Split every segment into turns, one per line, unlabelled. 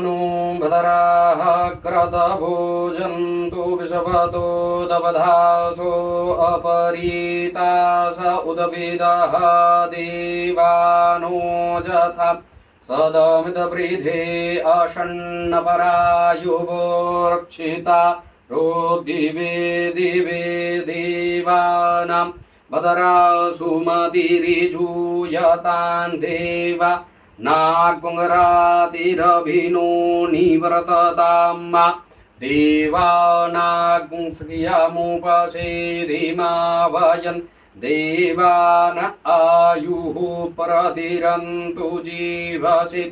no भदराः क्रतभोजन्तु विषभतो दबधासो अपरीतास उदविदः देवानो जथा सदमिदवृधे अषण्णपरायुवो रक्षिता दिवे दिवे देवानां बदरासुमतिरिजूयतान् देवा नागपुङ्गरातिरभिनो निवर्तताम् देवानागुंसख्यमुपसेदिमावयन् देवान आयुः प्रतिरन्तु जीवसि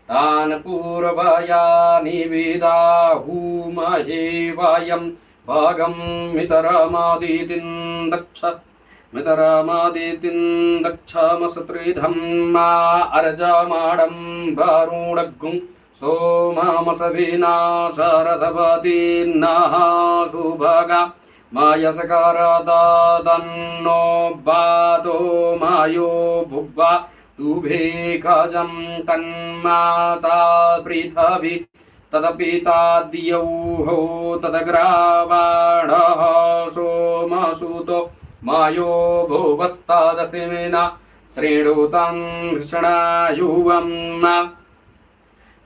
तान् पूर्वयानि विदाहुमहे वयं भगं मितरमादितिं दक्षमसत्रिधम्मा अर्जमाडं वरुणगुं सोममसविना शरथपतिन्नः सुभगा मायसकरदन्नो बादो मायो भुग्वा तुभेखजं तन्माता पृथ्वी तदपिता द्यौः तदग्रावाणः सोमसुतो मायो भुवस्तदसिमिना श्रेणुतं कृष्णायुवम्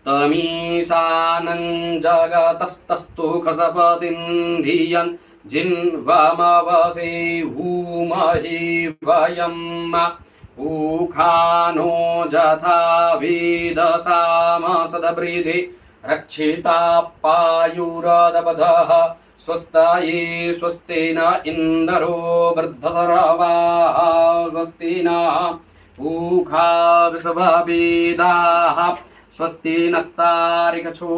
तमीशानं जगतस्तस्तु खसपतिं धियन् जिन्वामवसे हूमहि वयम् ऊखानो जथा वेदसामसदवृधे रक्षिता पायुरदबधः स्वस्ताये स्वस्ति न इन्दरो वृद्धतरवाः स्वस्ति न ऊखा विषभवेदाः स्वस्ति नस्तारिकछो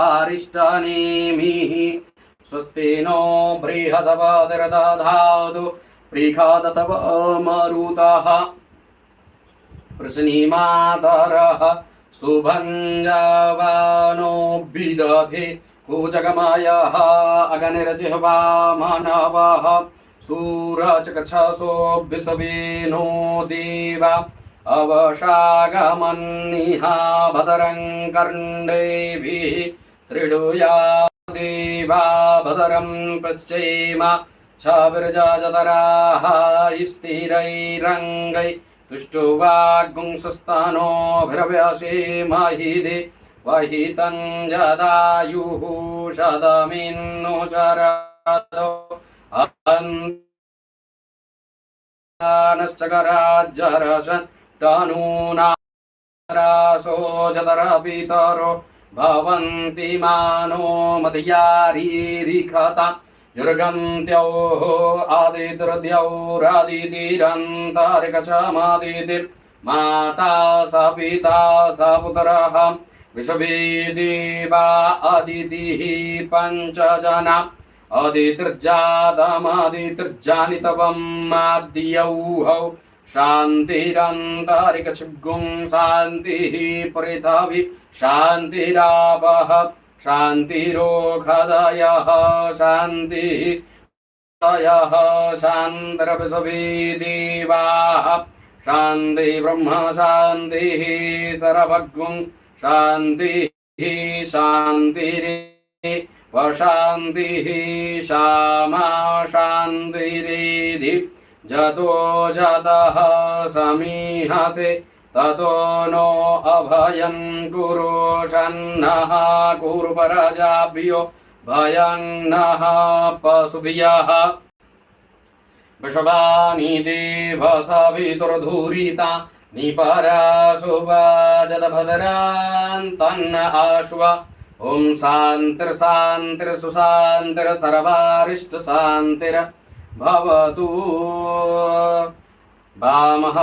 आरिष्टनेमिः स्वस्ति नो बृहदपतिर्दधातु प्रीखादसवमरुतः वृषणीमातरः सुभञ्जवानो विदधे कूजगमायः अगनिर्जिह्वा मानवः सूरचकच्छसो विषवेनो देवा अवशागमन्निह भदरं कर्णेभिः शृणुया देवा भदरं पश्चेम छविर्जतराः स्थिरैरङ्गै तुष्टुवाग्गुंसस्तनोभिरव्यसे महिदे वहितं जदायुः शतमिन्नु शरदो अन्तनश्चकराज्जरशन् तनूनारासो जतरपितरो भवन्ति मानो मदयारीरिखता युर्गन्त्योः आदितिर्द्यौरादितिरन्तरिकचमादितिर्माता स पिता स पुत्रः विषवे देवा अदितिः पञ्चजना अदितिर्जातमदितिर्जानितवं माद्यौः शान्तिरन्तरिकछिग्गुं शान्तिः पृथ्वी शान्तिरापः शान्तिरोखदयः शान्तिः शान्तिर्विषवे देवाः शान्ति ब्रह्म शान्तिः सर्वज्ञं शान्तिः शान्तिरेव शान्तिः श्यामा शान्तिरेधि जतो जतः समीहसे ततो नो अभयं कुरु शन्नः कुरु परजाभ्यो भयं नः पशुभ्यः वृषभानि देव सवितुर्धुरिता निपराशुभजदभद्रान्तन्न आश्व ॐ शान्तिर्शान्तिर्सुशान्तिर्सर्वारिष्टशान्तिर्भवतु वामः